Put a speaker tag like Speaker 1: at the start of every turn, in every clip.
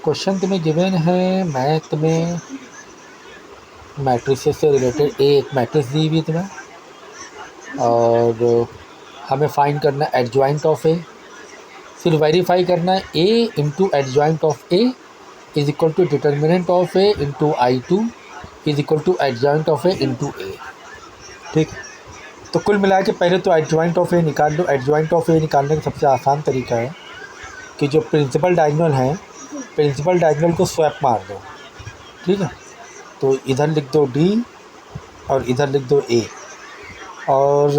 Speaker 1: Question तुम्हें given है math में मैट्रिसेस से रिलेटेड एक मैट्रिक्स दी हुई तुम्हें और हमें फाइंड करना है एडजॉइंट ऑफ ए, फिर वेरीफाई करना है A into adjoint of A is equal to determinant of A into I two is equal to adjoint of A into A. ठीक है, तो कुल मिला के पहले तो एडजॉइंट ऑफ ए निकाल लो। एडजॉइंट ऑफ ए निकालने का सबसे आसान तरीका है कि जो प्रिंसिपल डायगोनल है, प्रिंसिपल डायगोनल को स्वैप मार दो। ठीक है, तो इधर लिख दो डी और इधर लिख दो ए, और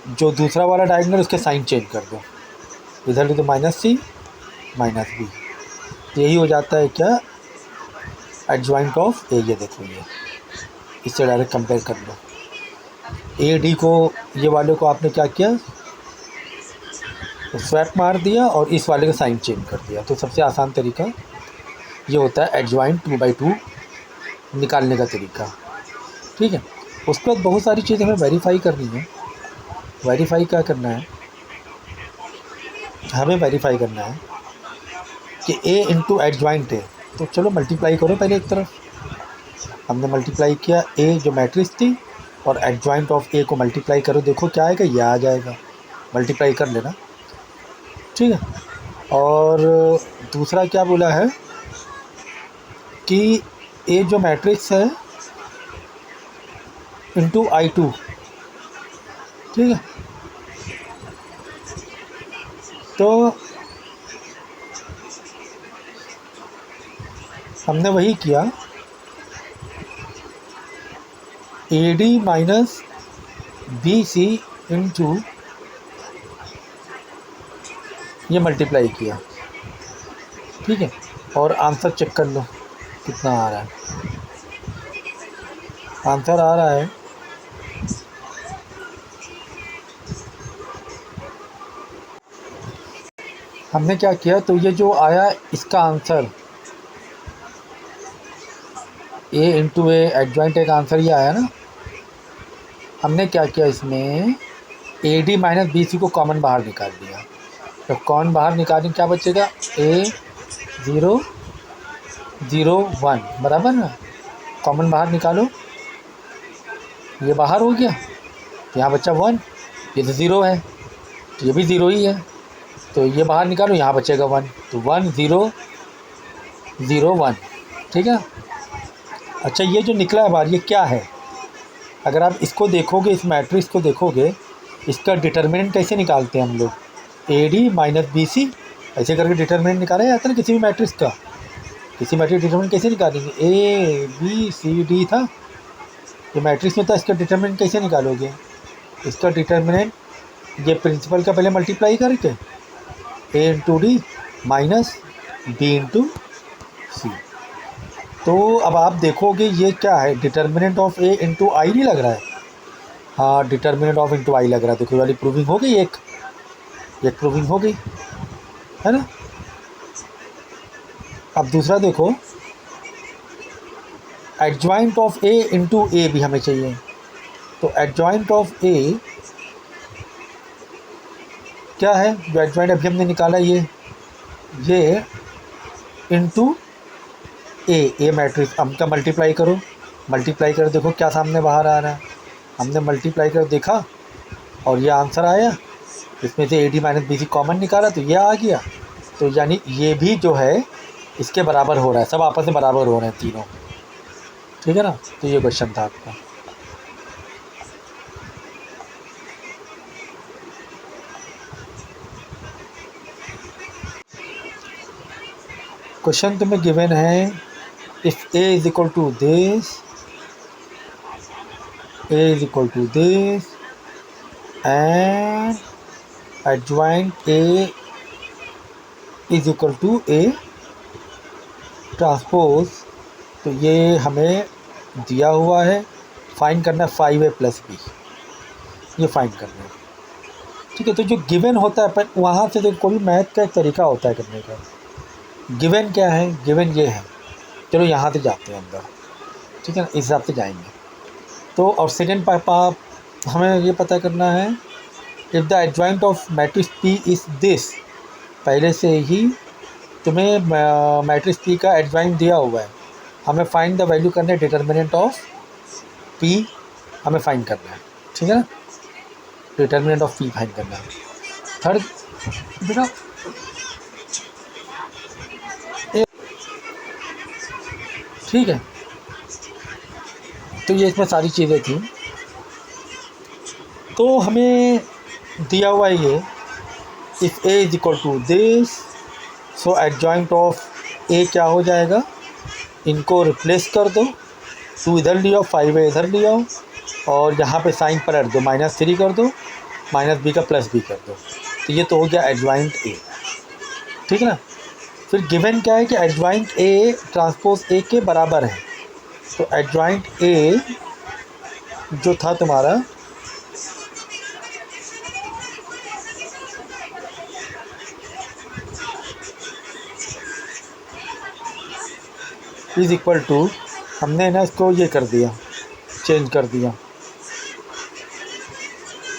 Speaker 1: जो दूसरा वाला डायगोनल उसके साइन चेंज कर दो, इधर लिख दो माइनस सी माइनस बी। यही हो जाता है क्या, एडजॉइंट ऑफ ए। ये देखो, ये इससे डायरेक्ट कंपेयर कर लो। ए डी को, ये वाले को आपने क्या किया, स्वैप मार दिया और इस वाले का साइन चेंज कर दिया। तो सबसे आसान तरीका ये होता है एडजॉइंट 2/2 निकालने का तरीका। ठीक है, उसके बाद बहुत सारी चीज़ें हमें वेरीफाई करनी है। वेरीफाई क्या करना है, हमें वेरीफाई करना है कि ए इंटू एडजॉइंट है, तो चलो मल्टीप्लाई करो पहले एक तरफ। हमने मल्टीप्लाई किया, ए जो मैट्रिक्स थी और एडजॉइंट ऑफ ए को मल्टीप्लाई करो, देखो क्या आएगा, ये आ जाएगा। मल्टीप्लाई कर लेना। ठीक है, और दूसरा क्या बोला है कि ए जो मैट्रिक्स है इंटू आई टू। ठीक है, तो हमने वही किया, A D minus B C into ये मल्टीप्लाई किया। ठीक है, और आंसर चेक कर लो कितना आ रहा है। आंसर आ रहा है हमने क्या किया, तो ये जो आया इसका answer A into A adjoint एक आंसर ये आया ना। हमने क्या किया, इसमें A D minus B C को कॉमन बाहर निकाल दिया। तो कॉमन बाहर निकालने क्या बचेगा, ए 0 0 1 बराबर ना। कॉमन बाहर निकालो, ये बाहर हो गया, तो यहाँ बच्चा 1, ये तो 0 है, तो ये भी 0 ही है, तो ये बाहर निकालो, यहाँ बचेगा 1, तो 1 0 0 1। ठीक है, अच्छा ये जो निकला है बाहर ये क्या है, अगर आप इसको देखोगे, इस मैट्रिक्स को देखोगे, इसका डिटर्मिनेंट कैसे निकालते हैं हम लोग, A D minus B C ऐसे करके डिटर्मिनेंट निकाला जाता है ना किसी भी मैट्रिक्स का। किसी मैट्रिक्स डिटर्मिनेंट कैसे निकालेंगे, ए बी सी डी था, ये मैट्रिक्स में था, इसका डिटर्मिनेंट कैसे निकालोगे, इसका डिटर्मिनेंट ये प्रिंसिपल का पहले मल्टीप्लाई करके A into D minus B into C. तो अब आप देखोगे ये क्या है, determinant of A into I नहीं लग रहा है, हाँ डिटर्मिनेंट ऑफ इंटू आई लग रहा है। देखो वाली प्रूविंग हो गई, एक प्रूविंग हो गई है ना। अब दूसरा देखो, एडजॉइंट ऑफ ए इंटू ए भी हमें चाहिए। तो एडजॉइंट ऑफ ए क्या है, जो एडजॉइंट अभी हमने निकाला ये इंटू ए मैट्रिक्स, हम का मल्टीप्लाई करो, मल्टीप्लाई कर देखो क्या सामने बाहर आ रहा है। हमने मल्टीप्लाई कर देखा और ये आंसर आया, इसमें से A D minus B C common निकाला तो ये आ गया। तो यानी ये भी जो है इसके बराबर हो रहा है, सब आपस में बराबर हो रहे हैं तीनों। ठीक है ना, तो ये क्वेश्चन था आपका। क्वेश्चन तुम्हें गिवन है, if A is equal to this, A is equal to this and adjoint A is equal to A transpose, तो ये हमें दिया हुआ है, फाइंड करना है 5a प्लस बी, ये फाइंड करना है। ठीक है, तो जो गिवन होता है पर वहाँ से तो कोई मैथ का एक तरीका होता है करने का। गिवन क्या है, गिवन ये है, चलो यहाँ से जाते हैं अंदर। ठीक है ना, इस हिसाब से जाएंगे। तो और सेकेंड पार्ट हमें ये पता करना है, if the adjoint of matrix P is this, पहले से ही तुम्हें मैट्रिक्स पी का एडजॉइंट दिया हुआ है, हमें फाइंड द वैल्यू करना है डिटर्मिनेंट ऑफ पी, हमें फाइंड करना है, ठीक है ना, डिटर्मिनेंट ऑफ पी फाइंड करना है। थर्ड बेटा ठीक है, तो ये इसमें सारी चीज़ें थी। तो हमें दिया हुआ है ये, if A is equal to this, so adjoint of A क्या हो जाएगा, इनको रिप्लेस कर दो, 2 इधर ले आओ, 5 इधर ले आओ, और यहाँ पे साइन पलट दो, -3 कर दो, -b का +b कर दो, तो ये तो हो गया एडजॉइंट ए, ठीक है ना। फिर गिवन क्या है कि एडजॉइंट ए ट्रांसपोज ए के बराबर है, तो एडजॉइंट ए जो था तुम्हारा इज इक्वल टू, हमने ना इसको ये कर दिया, चेंज कर दिया,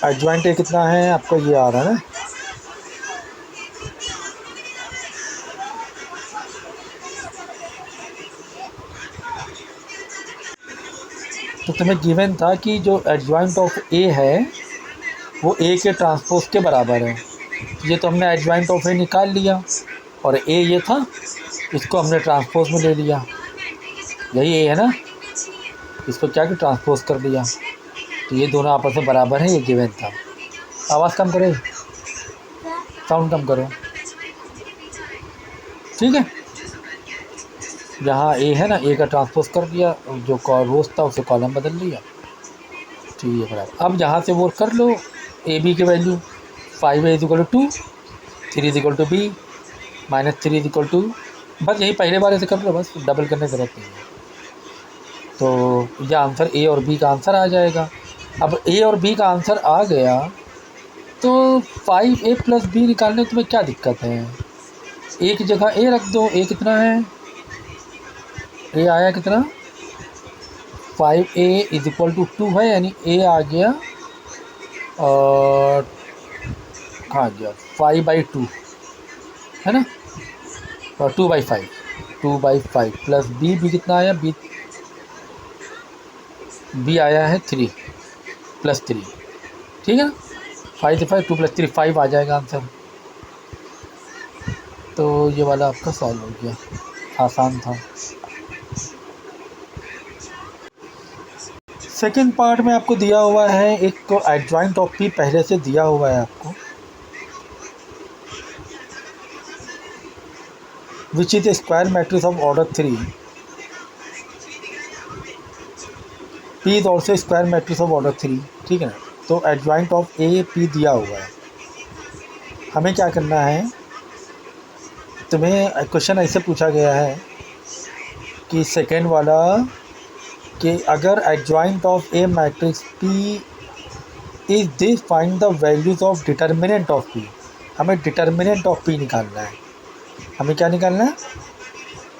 Speaker 1: एडजॉइंट ए कितना है आपको ये आ रहा है ना, तो तुम्हें गिवन था कि जो एडजॉइंट ऑफ ए है वो ए के ट्रांसपोज के बराबर है, ये तो हमने एडजॉइंट ऑफ ए निकाल लिया, और ए ये था, इसको हमने ट्रांसपोज में ले लिया, यही ए है ना, इसको क्या कि ट्रांसपोज कर दिया, तो ये दोनों आपस में बराबर है, ये गिवन था। आवाज़ कम करो, साउंड कम करो, ठीक है। यहाँ ए है ना, ए का ट्रांसपोज कर दिया, जो रोज था उसे कॉलम बदल लिया, ठीक है बराबर। अब यहाँ से वो कर लो ए बी के value, 5a is equal to 2, 3 is equal to b, -3 is equal to, बस यही पहले बार से कर लो, बस डबल करने की ज़रूरत नहीं है। तो यह आंसर ए और बी का आंसर आ जाएगा। अब ए और बी का आंसर आ गया, तो 5a + b निकालने में तुम्हें क्या दिक्कत है, ए की जगह ए रख दो, ए कितना है, ए आया कितना, 5a इज इक्वल टू 2 है, यानी ए आ गया, और कहाँ गया 5/2 है ना, और 2/5 + b कितना आया, b आया है 3 + 3, ठीक है ना, 5 से 5 2 + 3 5 आ जाएगा आंसर। तो ये वाला आपका सॉल्व हो गया, आसान था। सेकेंड पार्ट में आपको दिया हुआ है, एक तो एडजॉइंट ऑफ पी पहले से दिया हुआ है आपको, which is a square matrix of order 3, P is also square matrix of order 3, ठीक है ना। तो एडजॉइंट ऑफ ए पी दिया हुआ है, हमें क्या करना है, तुम्हें क्वेश्चन ऐसे पूछा गया है कि सेकेंड वाला, कि अगर adjoint of A matrix P is this, find the values of determinant of P, हमें डिटर्मिनेंट ऑफ पी निकालना है, हमें क्या निकालना है,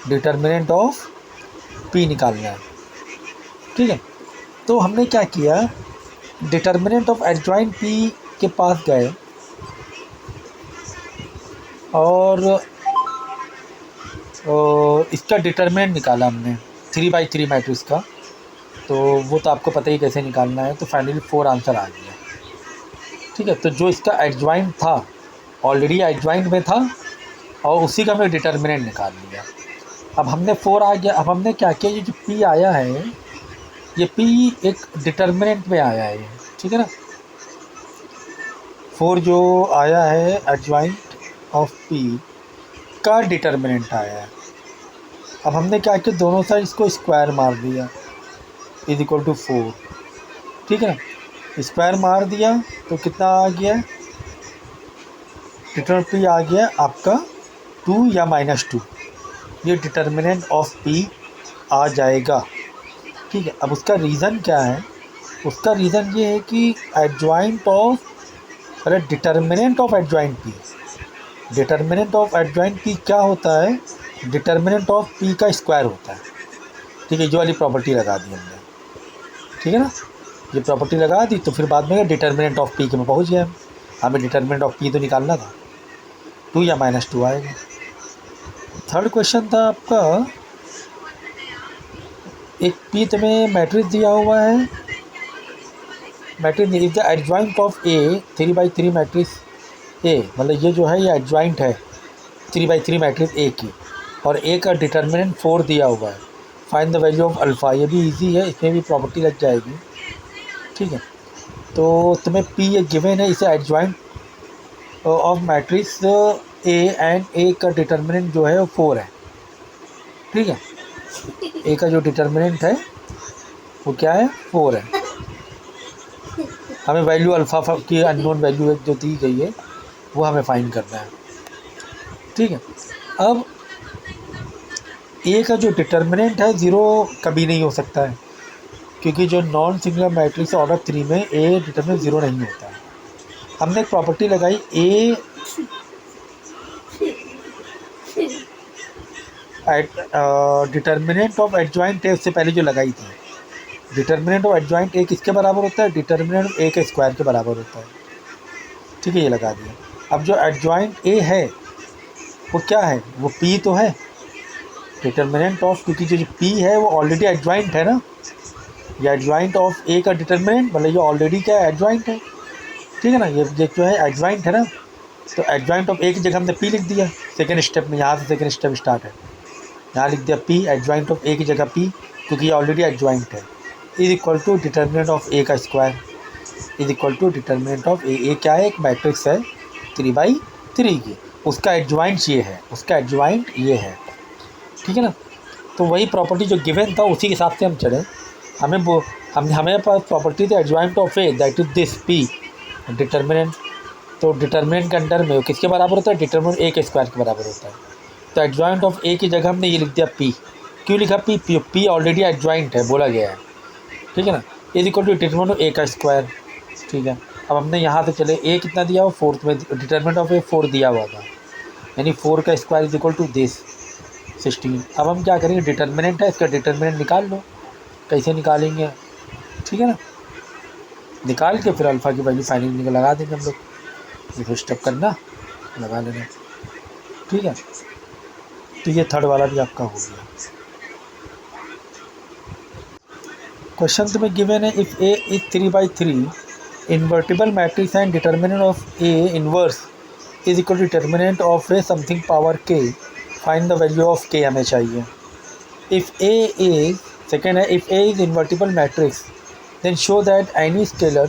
Speaker 1: डिटर्मिनेंट ऑफ पी निकालना है, ठीक है। तो हमने क्या किया, डिटर्मिनेंट ऑफ एडजॉइंट पी के पास गए, और इसका डिटर्मिनेंट निकाला हमने 3/3 मैट्रिक्स का, तो वो तो आपको पता ही कैसे निकालना है, तो फाइनली 4 आंसर आ गया, ठीक है। तो जो इसका एडजॉइंट था, ऑलरेडी एडजॉइंट में था, और उसी का हमने डिटर्मिनेंट निकाल लिया। अब हमने 4 आ गया, अब हमने क्या किया, ये जो पी आया है, ये पी एक डिटर्मिनेंट में आया है, ठीक है ना, 4 जो आया है एडजॉइंट ऑफ पी का डिटर्मिनेंट आया है। अब हमने क्या किया, दोनों साइड इसको स्क्वायर मार दिया, इज इक्वल टू 4, ठीक है ना, स्क्वायर मार दिया तो कितना आ गया, डिटर्मिनेंट पी आ गया आपका 2 या -2, ये डिटर्मिनेंट ऑफ पी आ जाएगा, ठीक है। अब उसका रीज़न क्या है, उसका रीज़न ये है कि एडजॉइंट ऑफ, अरे determinant of adjoint P, determinant of adjoint P क्या होता है, डिटर्मिनेंट ऑफ पी का स्क्वायर होता है, ठीक है। जो वाली प्रॉपर्टी लगा दी हमने, ठीक है ना, ये प्रॉपर्टी लगा दी, तो फिर बाद में डिटर्मिनेंट ऑफ पी के में पहुंच गए, हमें डिटर्मिनेंट ऑफ पी तो निकालना था, 2 या -2 आएगा, थर्ड क्वेश्चन था आपका, एक पी तुम्हें मैट्रिक्स दिया हुआ है, matrix is the adjoint of A 3/3 matrix A, मतलब ये जो है ये एडजॉइंट है 3/3 मैट्रिक्स ए की, और ए का डिटर्मिनेंट 4 दिया हुआ है, find the value of alpha. ये भी इजी है, इसमें भी प्रॉपर्टी लग जाएगी, ठीक है। तो तुम्हें पी ये गिवन है, इसे adjoint of matrix A and A का डिटर्मिनेंट जो है वो 4 है, ठीक है। ए का जो डिटर्मिनेंट है वो क्या है, 4 है। हमें वैल्यू अल्फ़ा की अननोन वैल्यू जो दी गई है वो हमें फाइंड करना है, ठीक है। अब ए का जो डिटर्मिनेंट है 0 कभी नहीं हो सकता है, क्योंकि जो नॉन सिंगुलर मैट्रिक्स ऑर्डर 3 में ए डिटर्मिनेंट 0 नहीं होता है। हमने एक प्रॉपर्टी लगाई ए डिटर्मिनेंट ऑफ एडजॉइंट ए, उससे पहले जो लगाई थी, डिटर्मिनेंट ऑफ एडजॉइंट ए किसके बराबर होता है, डिटर्मिनेंट ऑफ ए के स्क्वायर के बराबर होता है, ठीक है, ये लगा दिया। अब जो एडजॉइंट ए है वो क्या है, वो पी तो है, डिटर्मिनेंट ऑफ, क्योंकि जो पी है वो ऑलरेडी एडजॉइंट है ना, ये एडजॉइंट ऑफ ए का डिटर्मिनेंट मतलब ये ऑलरेडी क्या है, एडजॉइंट है, ठीक है ना, ये जो है एडजॉइंट है ना। तो एडजॉइंट ऑफ ए की जगह हमने पी लिख दिया सेकेंड स्टेप में, यहाँ से सेकेंड स्टेप स्टार्ट है, यहाँ लिख दिया पी, एडजॉइंट ऑफ ए की जगह पी, क्योंकि ये ऑलरेडी एडजॉइंट है, is equal to determinant of A का square is equal to determinant of A. A क्या है, एक मैट्रिक्स है 3/3 की, उसका एडजॉइंट ये है, उसका एडजॉइंट ये है, ठीक है ना। तो वही प्रॉपर्टी जो गिवन था उसी के हिसाब से हम चले। हमें पास प्रॉपर्टी थी adjoint of A, that is this P determinant. तो डिटर्मिनेंट के अंडर में वो किसके बराबर होता है, डिटर्मिनेंट ए के स्क्वायर के बराबर होता है। तो एडजॉइंट ऑफ ए की जगह हमने ये लिख दिया पी। क्यों लिखा पी, पी ऑलरेडी एडजॉइंट है, बोला गया है, ठीक है ना। Is equal to determinant of A का स्क्वायर, ठीक है। अब हमने यहाँ से चले, ए कितना दिया हुआ, 4 में, डिटर्मिनेंट ऑफ ए 4 दिया हुआ था, यानी 4 का square is equal to this 16। अब हम क्या करेंगे, डिटर्मिनेंट है, इसका डिटर्मिनेंट निकाल लो। कैसे निकालेंगे, ठीक है ना, निकाल के फिर अल्फ़ा की वैल्यू फाइनल लगा देंगे हम लोग। ये स्टेप करना, लगा लेना, ठीक है। तो ये थर्ड वाला भी आपका हो गया। क्वेश्चन तुम्हें गिवन है, if A is 3/3 invertible matrix and determinant of A inverse is equal to determinant of A something power K, find the value of K हमें चाहिए। इफ़ ए इज, सेकेंड है, if A is invertible matrix then show that any scalar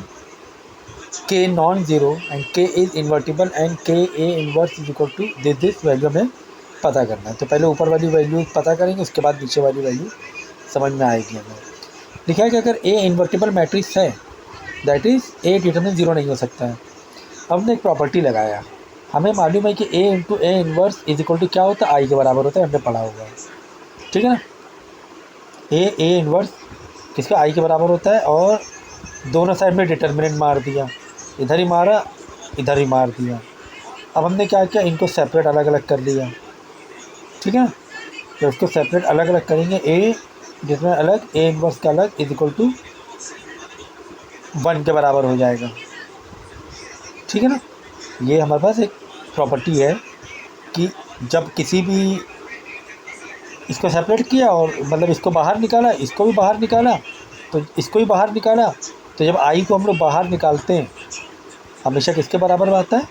Speaker 1: K non zero and K is invertible and K A inverse is equal to this value हमें पता करना है। तो पहले ऊपर वाली वैल्यू पता करेंगे, उसके बाद नीचे वाली वैल्यू समझ में आएगी हमें। लिखा है कि अगर ए इन्वर्टिबल मैट्रिक्स है, दैट इज़ ए डिटर्मिनेंट 0 नहीं हो सकता है। हमने एक प्रॉपर्टी लगाया, हमें मालूम है कि A into A inverse is equal to क्या होता है, आई के बराबर होता है, हमने पढ़ा होगा, ठीक है ना। ए इनवर्स किसका, आई के बराबर होता है, और दोनों साइड में डिटर्मिनेंट मार दिया, इधर ही मारा इधर ही मार दिया। अब हमने क्या किया, इनको सेपरेट अलग अलग कर लिया, ठीक है ना। तो इसको सेपरेट अलग अलग करेंगे, ए जिसमें अलग, ए इनवर्स का अलग, इज इक्वल टू 1 के बराबर हो जाएगा, ठीक है ना। ये हमारे पास एक प्रॉपर्टी है कि जब किसी भी, इसको सेपरेट किया और मतलब इसको बाहर निकाला, इसको भी बाहर निकाला, तो इसको भी बाहर निकाला, तो जब आई को हम लोग बाहर निकालते हैं हमेशा किसके बराबर आता है,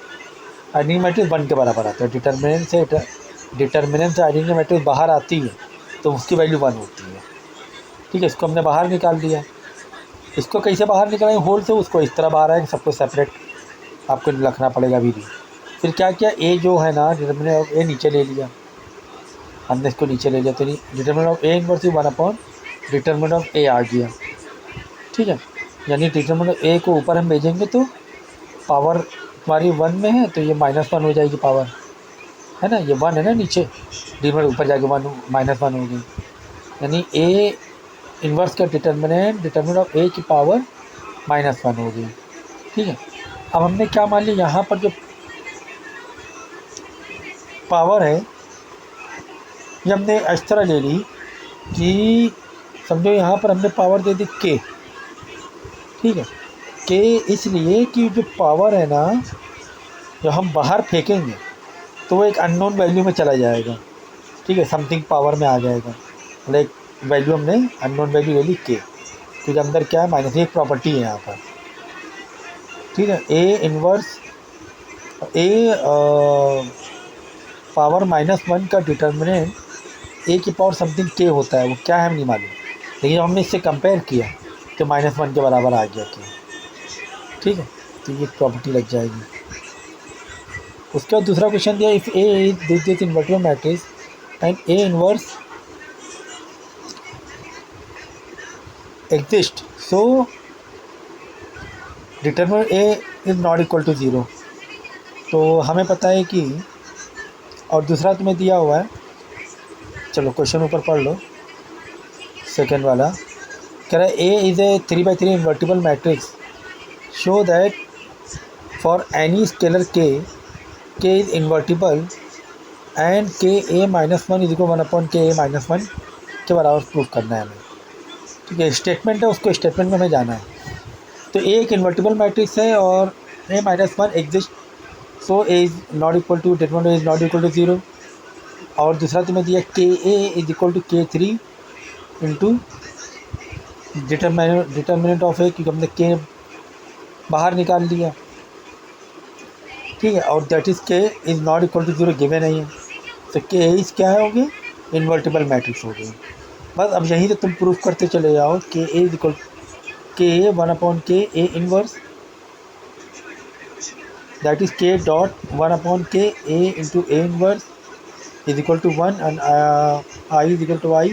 Speaker 1: आइडेंटिटी मैट्रिक्स 1 के बराबर आता है। डिटर्मिनेंट से आइडेंटिटी मैट्रिक्स बाहर आती है तो उसकी वैल्यू 1 होती है, ठीक है। इसको हमने बाहर निकाल दिया। इसको कैसे बाहर निकालेंगे, होल से, उसको इस तरह बाहर है कि सबको सेपरेट आपको रखना पड़ेगा अभी भी। फिर क्या किया, ए जो है ना, डिटर्मिनेंट ऑफ ए नीचे ले लिया, हमने इसको नीचे ले लिया, तो determinant of A inverse 1 determinant of A आ गया, ठीक है। यानी डिटर्मिनेंट ऑफ ए को ऊपर हम भेजेंगे तो पावर हमारी 1 में है, तो ये -1 हो जाएगी पावर, है ना, ये 1 है ना नीचे, डिटर्मिनेंट ऊपर जाके -1 हो गई, यानी ए इन्वर्स का डिटर्मिनेंट ऑफ ए की पावर -1 हो गई, ठीक है। अब हमने क्या मान लिया, यहाँ पर जो पावर है ये हमने इस तरह ले ली कि समझो यहाँ पर हमने पावर दे दी के, ठीक है। के इसलिए कि जो पावर है ना, जब हम बाहर फेंकेंगे तो वो एक अननोन वैल्यू में चला जाएगा, ठीक है, समथिंग पावर में आ जाएगा, मतलब एक वैल्यू हमने अननोन वैल्यू ले ली के, क्योंकि अंदर क्या है माइनस, एक प्रॉपर्टी है यहाँ पर। ठीक है, ए इनवर्स ए पावर -1 का डिटर्मिनेंट ए की पावर समथिंग के होता है, वो क्या है हमें नहीं मालूम, लेकिन जब हमने इससे कंपेयर किया तो -1 के बराबर आ गया के। ठीक है, तो ये प्रॉपर्टी लग जाएगी। उसके बाद दूसरा क्वेश्चन दिया, if A is this invertible matrix and A inverse exist, so determinant A is not equal to 0। तो हमें पता है कि, और दूसरा तुम्हें दिया हुआ है, चलो क्वेश्चन ऊपर पढ़ लो, सेकेंड वाला कह रहा है A is a 3×3 invertible matrix, show that for any scalar के is invertible and K A -1 is equal 1/k a -1 के बराबर प्रूव करना है हमें। ठीक है, स्टेटमेंट है, उसको स्टेटमेंट में हमें जाना है। तो ए एक इन्वर्टिबल मैट्रिक्स है और a -1 exist, so A is not equal to determinant is not equal to 0। और दूसरा तुम्हें दिया k A is equal to k3 into determinant of A, क्योंकि हमने के बाहर निकाल लिया। ठीक है, और that is k is not equal to 0 given नहीं है, तो के इज़ क्या है, होगी इन्वर्टिबल मैट्रिक्स हो गई। बस अब यहीं से तुम प्रूफ करते चले जाओ, के A is equal to 1/k A inverse, that is k dot 1/k A into A inverse is equal to 1 and I is equal to I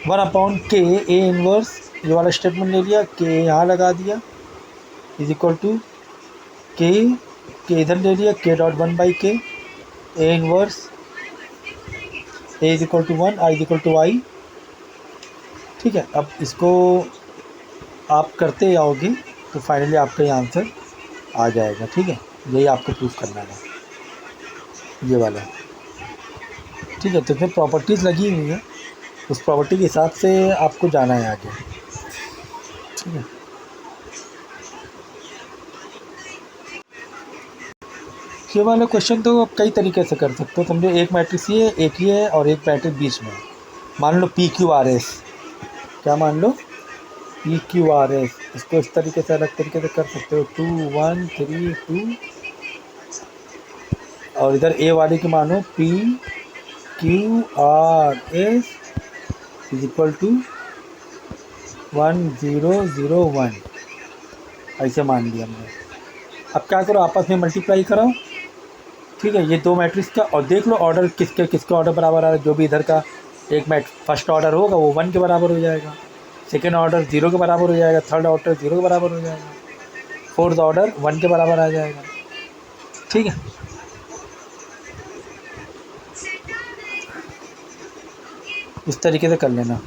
Speaker 1: 1/k A inverse, ये वाला स्टेटमेंट ले लिया, के यहाँ लगा दिया इज इक्वल टू के इधर ले लिया, k dot 1/k A inverse A is equal to 1 I is equal to I. ठीक है, अब इसको आप करते जाओगे तो फाइनली आपका ये आंसर आ जाएगा। ठीक है, यही आपको प्रूफ करना है, ये वाला। ठीक है, तो इसमें प्रॉपर्टीज़ लगी हुई हैं, उस प्रॉपर्टी के हिसाब से आपको जाना है आगे। ठीक है, ये वाला क्वेश्चन तो आप कई तरीके से कर सकते हो। समझो एक मैट्रिक्स ये एक ही है और एक मैट्रिक्स बीच में, मान लो PQRS, क्या मान लो PQRS, इसको इस तरीके से अलग तरीके से कर सकते हो 2 1 3 2, और इधर ए वाले की मानो PQRS इज इक्वल टू 1 0 0 1, ऐसे मान लिया हमने। अब क्या करो, आपस में मल्टीप्लाई कराओ। ठीक है, ये दो मैट्रिक्स का, और देख लो ऑर्डर किसके ऑर्डर बराबर आ रहा है। जो भी इधर का एक फर्स्ट ऑर्डर होगा वो 1 के बराबर हो जाएगा, सेकेंड ऑर्डर 0 के बराबर हो जाएगा, थर्ड ऑर्डर 0 के बराबर हो जाएगा, फोर्थ ऑर्डर 1 के बराबर आ जाएगा। ठीक है, इस तरीके से कर लेना।